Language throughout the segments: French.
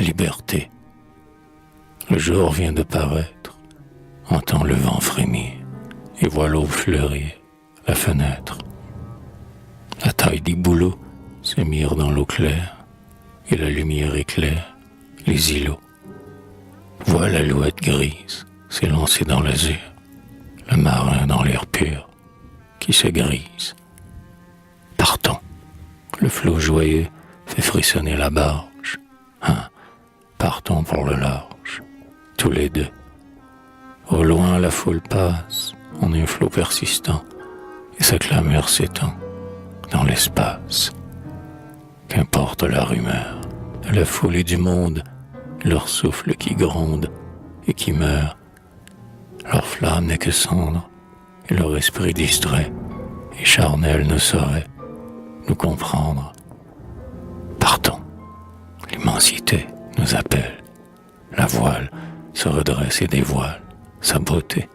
liberté. Le jour vient de paraître, entend le vent frémir, et voit l'eau fleurir, la fenêtre. La taille des bouleaux se mire dans l'eau claire, et la lumière éclaire les îlots. Voit l'alouette grise s'élancer dans l'azur, le marin dans l'air pur qui se grise. Partons, le flot joyeux fait frissonner la barge. Partons pour le large, tous les deux. Au loin la foule passe en un flot persistant, et sa clameur s'étend dans l'espace. Qu'importe la rumeur de la foule et du monde, leur souffle qui gronde et qui meurt. Leur flamme n'est que cendre, et leur esprit distrait et charnel ne saurait nous comprendre. Partons, l'immensité nous appelle. La voile se redresse et dévoile sa beauté.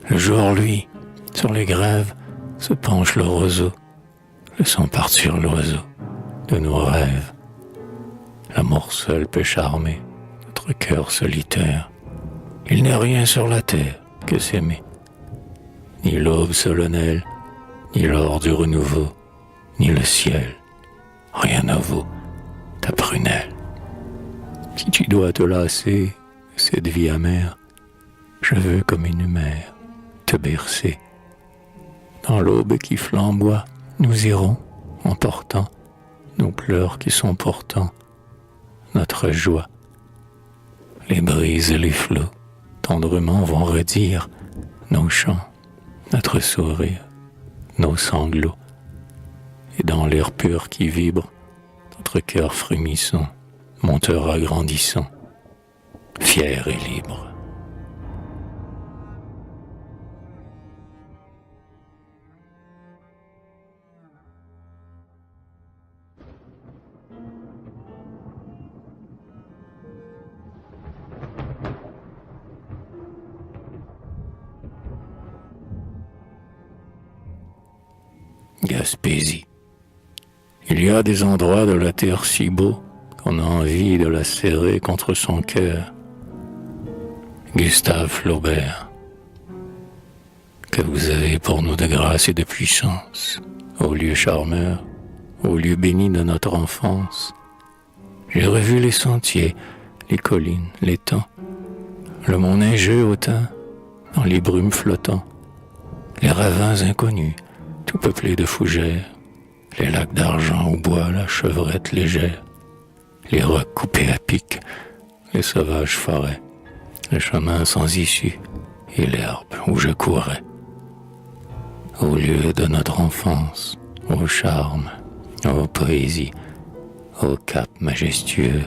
Le jour, lui, sur les grèves, se penche le roseau, laissant partir l'oiseau de nos rêves. L'amour seul peut charmer notre cœur solitaire. Il n'est rien sur la terre que s'aimer. Ni l'aube solennelle, ni l'or du renouveau, ni le ciel. Rien ne vaut ta prunelle. Si tu dois te lasser de cette vie amère, je veux comme une mère te bercer. Dans l'aube qui flamboie, nous irons en portant nos pleurs qui sont pourtant notre joie. Les brises et les flots tendrement vont redire nos chants, notre sourire, nos sanglots. Et dans l'air pur qui vibre, notre cœur frémissant montera grandissant, fier et libre. Gaspésie. Il y a des endroits de la terre si beaux qu'on a envie de la serrer contre son cœur. Gustave Flaubert. Que vous avez pour nous de grâce et de puissance, ô lieu charmeur, ô lieu béni de notre enfance. J'ai revu les sentiers, les collines, les temps, le mont neigeux hautain, dans les brumes flottants, les ravins inconnus, tout peuplés de fougères, les lacs d'argent où boit la chevrette légère, les rocs coupés à pic, les sauvages forêts, le chemin sans issue et l'herbe où je courais. Au lieu de notre enfance, au charme, ô poésie, ô cap majestueux,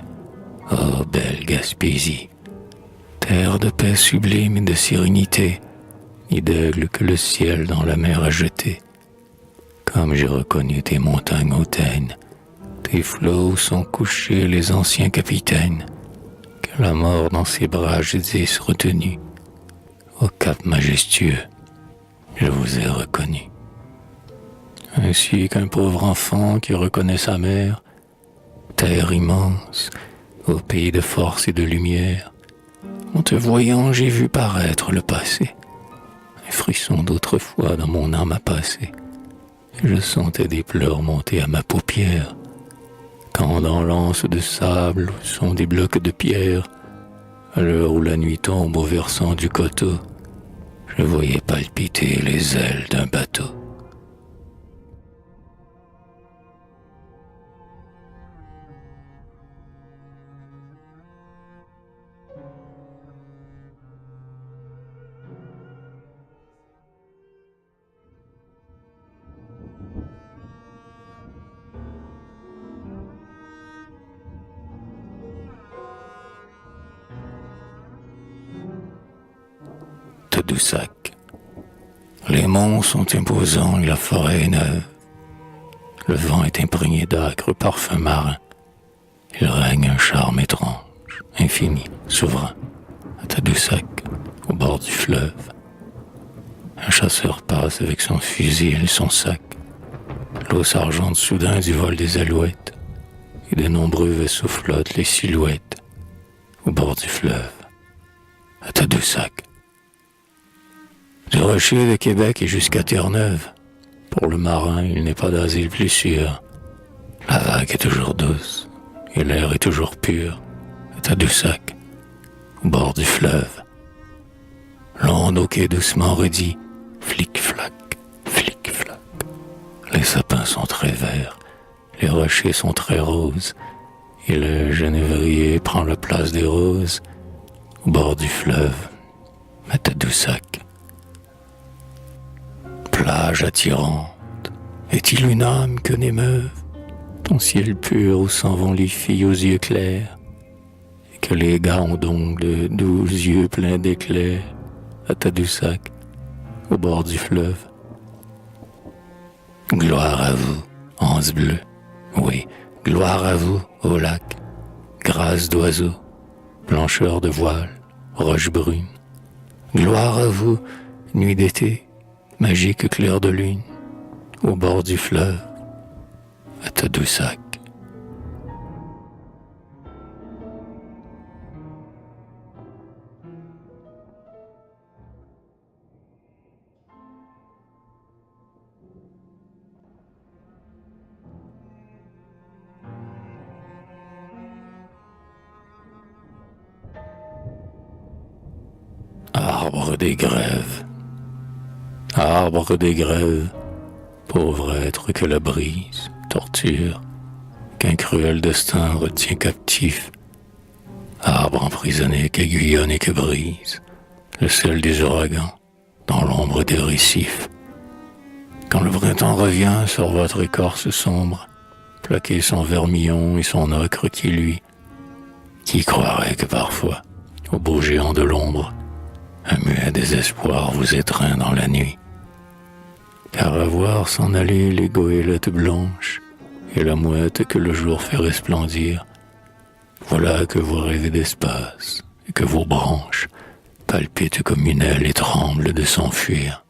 ô belle Gaspésie, terre de paix sublime et de sérénité, ni d'aigle que le ciel dans la mer a jeté. Comme j'ai reconnu tes montagnes hautaines, tes flots où sont couchés les anciens capitaines, que la mort dans ses bras jadis retenus. Au cap majestueux, je vous ai reconnu. Ainsi qu'un pauvre enfant qui reconnaît sa mère, terre immense, au pays de force et de lumière, en te voyant j'ai vu paraître le passé. Un frisson d'autrefois dans mon âme a passé. Je sentais des pleurs monter à ma paupière, quand dans l'anse de sable sont des blocs de pierre, à l'heure où la nuit tombe au versant du coteau, je voyais palpiter les ailes d'un bateau. Tadoussac. Les monts sont imposants et la forêt est neuve. Le vent est imprégné d'âcres parfums marins. Il règne un charme étrange, infini, souverain. À Tadoussac, au bord du fleuve, un chasseur passe avec son fusil et son sac. L'eau s'argente soudain du vol des alouettes. et de nombreux vaisseaux flottent les silhouettes au bord du fleuve, à Tadoussac. Du rocher de Québec et jusqu'à Terre-Neuve, pour le marin, il n'est pas d'asile plus sûr. La vague est toujours douce et l'air est toujours pur, à Tadoussac, au bord du fleuve. L'onde au quai doucement redit, flic-flac, flic-flac. Les sapins sont très verts, les rochers sont très roses, et le genévrier prend la place des roses au bord du fleuve, à Tadoussac. Plage attirante, est-il une âme que n'émeuve ton ciel pur où s'en vont les filles aux yeux clairs, et que les gars ont donc de doux yeux pleins d'éclairs, à Tadoussac, au bord du fleuve. Gloire à vous, anse bleu, oui, gloire à vous, au lac, grâce d'oiseaux, blancheur de voile, roche brune. Gloire à vous, nuit d'été, magique clair de lune, au bord du fleuve, à Tadoussac. Arbre des grèves, arbre des grèves, pauvre être que la brise torture, qu'un cruel destin retient captif, arbre emprisonné qu'aiguillonne et que brise le sel des ouragans dans l'ombre des récifs. Quand le printemps revient sur votre écorce sombre, plaquer son vermillon et son ocre qui luit, qui croirait que parfois, au beau géant de l'ombre, un muet désespoir vous étreint dans la nuit. Car à voir s'en aller les goélettes blanches et la mouette que le jour fait resplendir, voilà que vous rêvez d'espace et que vos branches palpitent comme une aile et tremblent de s'enfuir.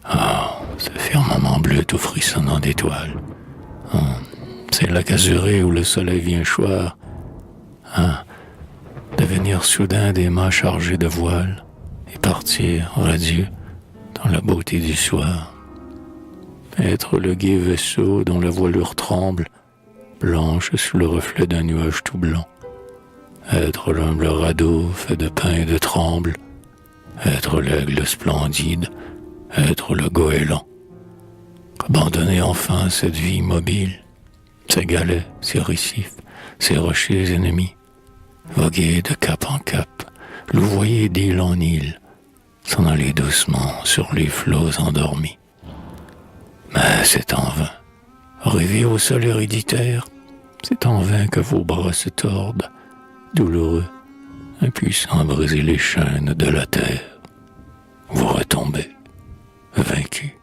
Ah, ce firmament bleu tout frissonnant d'étoiles. Ah, c'est lac azuré où le soleil vient choir. Ah, devenir soudain des mâts chargés de voiles et partir, radieux, dans la beauté du soir. Être le gai vaisseau dont la voilure tremble, blanche sous le reflet d'un nuage tout blanc. Être l'humble radeau fait de pain et de tremble. Être l'aigle splendide, être le goéland. Abandonner enfin cette vie immobile, ces galets, ces récifs, ces rochers ennemis. Voguer de cap en cap, louvoyer d'île en île, s'en aller doucement sur les flots endormis. Mais c'est en vain. Rêver au sol héréditaire, c'est en vain que vos bras se tordent, douloureux, impuissants à briser les chaînes de la terre. Vous retombez, vaincu,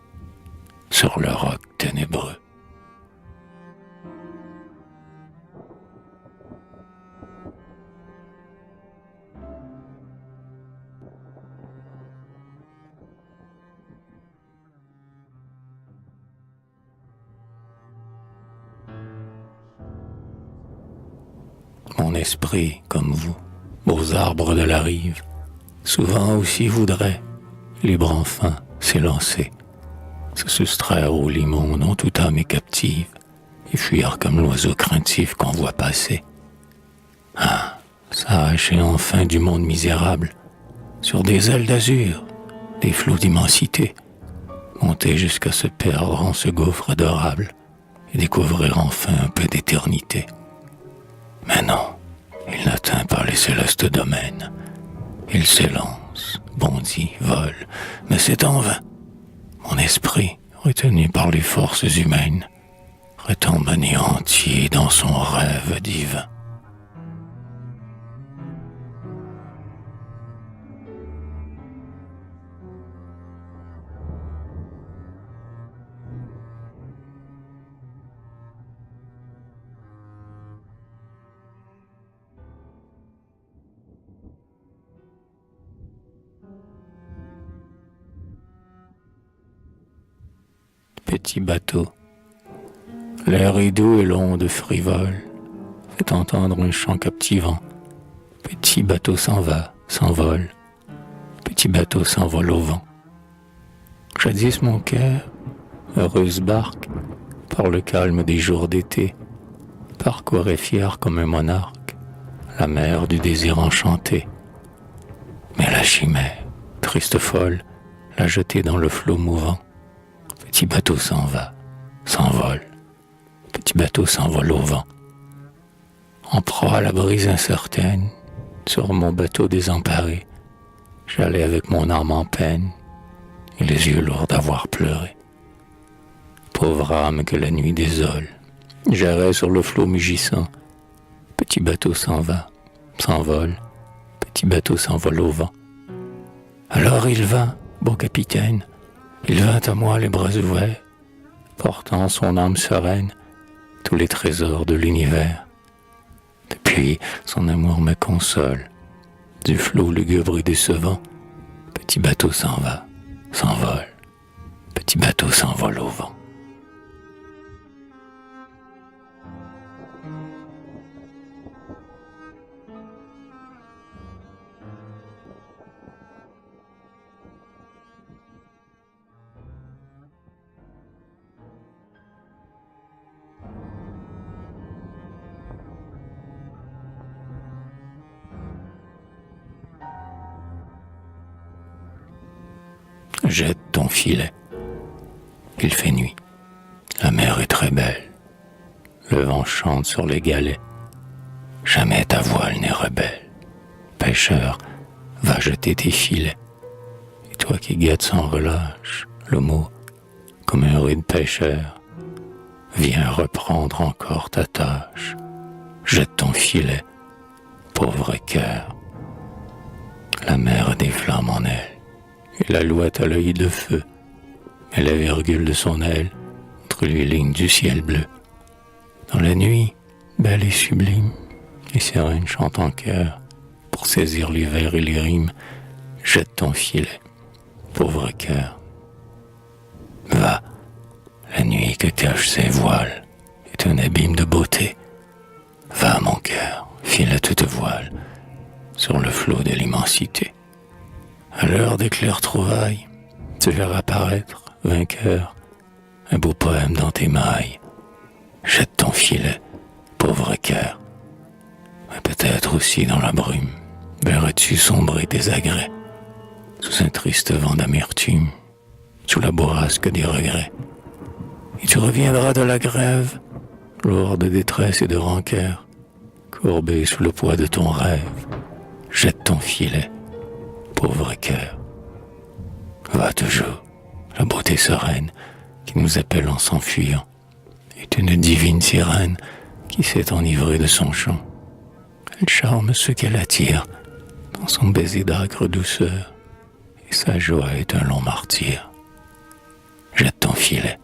sur le roc ténébreux. Mon esprit, comme vous, aux arbres de la rive, souvent aussi voudrait, libre enfin, s'élancer, se soustraire au limon dont toute âme est captive, et fuir comme l'oiseau craintif qu'on voit passer. Ah, s'arracher enfin du monde misérable, sur des ailes d'azur, des flots d'immensité, monter jusqu'à se perdre en ce gouffre adorable, et découvrir enfin un peu d'éternité. Mais non, il n'atteint pas les célestes domaines. Il s'élance, bondit, vole, mais c'est en vain. Mon esprit, retenu par les forces humaines, retombe anéanti dans son rêve divin. Petit bateau, L'air est doux et l'onde frivole fait entendre un chant captivant. Petit bateau s'en va, s'envole, petit bateau s'envole au vent. Jadis mon cœur, heureuse barque, par le calme des jours d'été, parcourait fier comme un monarque la mer du désir enchanté. Mais la chimère, triste folle, l'a jeté dans le flot mouvant. Petit bateau s'en va, s'envole, petit bateau s'envole au vent. En proie à la brise incertaine, sur mon bateau désemparé, j'allais avec mon âme en peine et les yeux lourds d'avoir pleuré. Pauvre âme que la nuit désole, j'errais sur le flot mugissant. Petit bateau s'en va, s'envole, petit bateau s'envole au vent. Alors il vint, beau capitaine, il vint à moi les bras ouverts, portant son âme sereine tous les trésors de l'univers. Depuis, son amour me console, du flot lugubre et décevant. Petit bateau s'en va, s'envole, petit bateau s'envole au vent. Jette ton filet. Il fait nuit. La mer est très belle. Le vent chante sur les galets. Jamais ta voile n'est rebelle. Pêcheur, va jeter tes filets. Et toi qui guettes sans relâche le mot comme un rude pêcheur, viens reprendre encore ta tâche. Jette ton filet, pauvre cœur. La mer a des flammes en elle. Et l'alouette à l'œil de feu, et la virgule de son aile entre les lignes du ciel bleu. Dans la nuit, belle et sublime, les sirènes chantent en chœur pour saisir les vers et les rimes. Jette ton filet, pauvre cœur. Va, la nuit que cachent ses voiles est un abîme de beauté. Va, mon cœur, file à toute voile sur le flot de l'immensité. À l'heure des claires trouvailles, tu verras apparaître, vainqueur, un beau poème dans tes mailles. Jette ton filet, pauvre cœur. Mais peut-être aussi dans la brume, verras-tu sombrer tes agrès, sous un triste vent d'amertume, sous la bourrasque des regrets. Et tu reviendras de la grève, lourd de détresse et de rancœur, courbé sous le poids de ton rêve. Jette ton filet, pauvre cœur. Va toujours, la beauté sereine qui nous appelle en s'enfuyant est une divine sirène qui s'est enivrée de son chant. Elle charme ceux qu'elle attire dans son baiser d'âcre douceur, et sa joie est un long martyre. Jette ton filet,